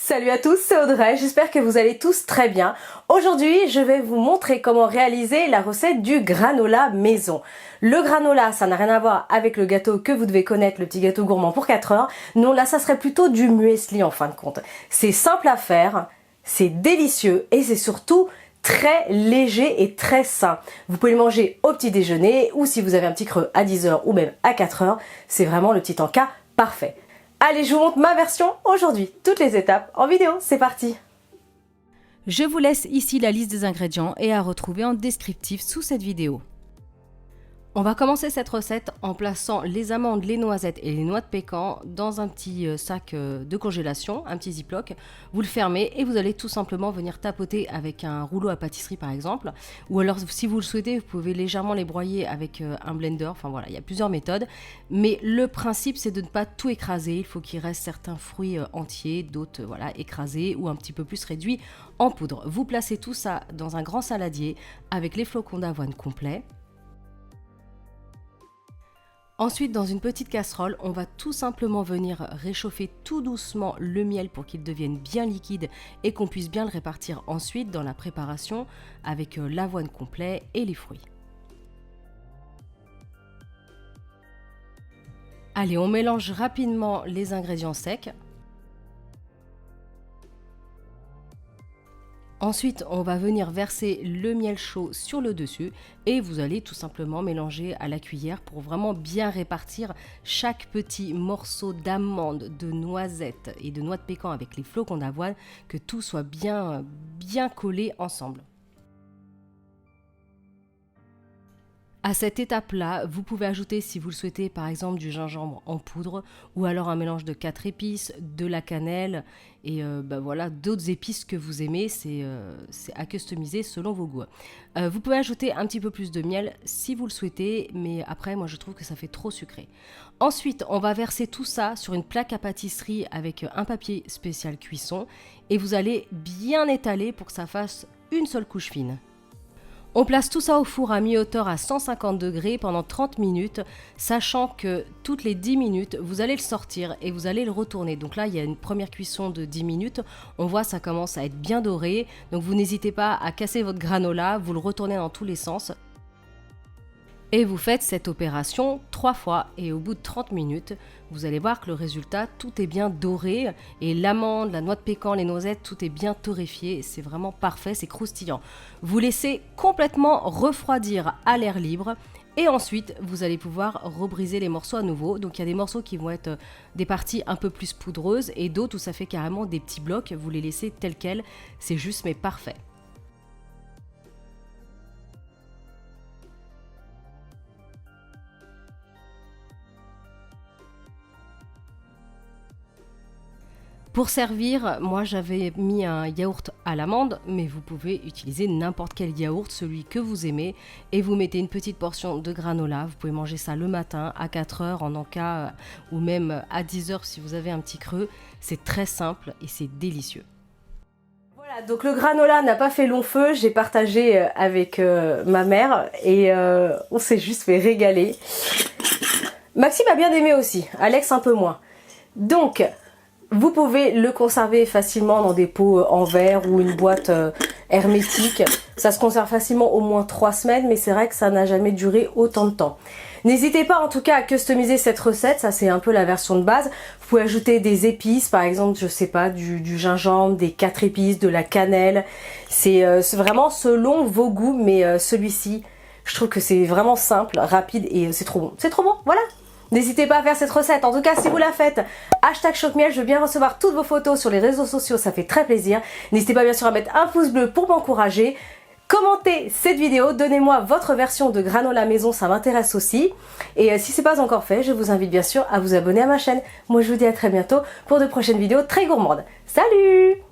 Salut à tous, c'est Audrey, j'espère que vous allez tous très bien. Aujourd'hui, je vais vous montrer comment réaliser la recette du granola maison. Le granola, ça n'a rien à voir avec le gâteau que vous devez connaître, le petit gâteau gourmand pour 4 heures. Non, là, ça serait plutôt du muesli en fin de compte. C'est simple à faire, c'est délicieux et c'est surtout très léger et très sain. Vous pouvez le manger au petit déjeuner ou si vous avez un petit creux à 10 heures ou même à 4 heures, c'est vraiment le petit encas parfait. Allez, je vous montre ma version aujourd'hui. Toutes les étapes en vidéo, c'est parti! Je vous laisse ici la liste des ingrédients et à retrouver en descriptif sous cette vidéo. On va commencer cette recette en plaçant les amandes, les noisettes et les noix de pécan dans un petit sac de congélation, un petit ziploc. Vous le fermez et vous allez tout simplement venir tapoter avec un rouleau à pâtisserie par exemple. Ou alors si vous le souhaitez, vous pouvez légèrement les broyer avec un blender. Enfin voilà, il y a plusieurs méthodes. Mais le principe c'est de ne pas tout écraser. Il faut qu'il reste certains fruits entiers, d'autres voilà, écrasés ou un petit peu plus réduits en poudre. Vous placez tout ça dans un grand saladier avec les flocons d'avoine complets. Ensuite, dans une petite casserole, on va tout simplement venir réchauffer tout doucement le miel pour qu'il devienne bien liquide et qu'on puisse bien le répartir ensuite dans la préparation avec l'avoine complet et les fruits. Allez, on mélange rapidement les ingrédients secs. Ensuite, on va venir verser le miel chaud sur le dessus et vous allez tout simplement mélanger à la cuillère pour vraiment bien répartir chaque petit morceau d'amande, de noisette et de noix de pécan avec les flocons d'avoine, que tout soit bien collé ensemble. À cette étape-là, vous pouvez ajouter, si vous le souhaitez, par exemple du gingembre en poudre ou alors un mélange de 4 épices, de la cannelle et voilà, d'autres épices que vous aimez. C'est à customiser selon vos goûts. Vous pouvez ajouter un petit peu plus de miel si vous le souhaitez, mais après, moi, je trouve que ça fait trop sucré. Ensuite, on va verser tout ça sur une plaque à pâtisserie avec un papier spécial cuisson et vous allez bien étaler pour que ça fasse une seule couche fine. On place tout ça au four à mi-hauteur à 150 degrés pendant 30 minutes, sachant que toutes les 10 minutes, vous allez le sortir et vous allez le retourner. Donc là, il y a une première cuisson de 10 minutes. On voit ça commence à être bien doré. Donc vous n'hésitez pas à casser votre granola, vous le retournez dans tous les sens. Et vous faites cette opération 3 fois et au bout de 30 minutes, vous allez voir que le résultat, tout est bien doré et l'amande, la noix de pécan, les noisettes, tout est bien torréfié. C'est vraiment parfait, c'est croustillant. Vous laissez complètement refroidir à l'air libre et ensuite, vous allez pouvoir rebriser les morceaux à nouveau. Donc il y a des morceaux qui vont être des parties un peu plus poudreuses et d'autres où ça fait carrément des petits blocs. Vous les laissez tels quels, c'est juste mais parfait. Pour servir, moi j'avais mis un yaourt à l'amande, mais vous pouvez utiliser n'importe quel yaourt, celui que vous aimez, et vous mettez une petite portion de granola. Vous pouvez manger ça le matin à 4 heures en encas ou même à 10 heures si vous avez un petit creux. C'est très simple et c'est délicieux. Voilà, donc le granola n'a pas fait long feu, j'ai partagé avec ma mère et on s'est juste fait régaler. Maxime a bien aimé aussi, Alex un peu moins. Donc, vous pouvez le conserver facilement dans des pots en verre ou une boîte hermétique. Ça se conserve facilement au moins 3 semaines, mais c'est vrai que ça n'a jamais duré autant de temps. N'hésitez pas en tout cas à customiser cette recette, ça c'est un peu la version de base. Vous pouvez ajouter des épices, par exemple, je sais pas, du gingembre, des 4 épices, de la cannelle. C'est vraiment selon vos goûts, mais celui-ci, je trouve que c'est vraiment simple, rapide et c'est trop bon. C'est trop bon, voilà! N'hésitez pas à faire cette recette, en tout cas si vous la faites, hashtag Choc-Miel, je veux bien recevoir toutes vos photos sur les réseaux sociaux, ça fait très plaisir. N'hésitez pas bien sûr à mettre un pouce bleu pour m'encourager. Commentez cette vidéo, donnez-moi votre version de granola maison, ça m'intéresse aussi. Et si ce n'est pas encore fait, je vous invite bien sûr à vous abonner à ma chaîne. Moi je vous dis à très bientôt pour de prochaines vidéos très gourmandes. Salut!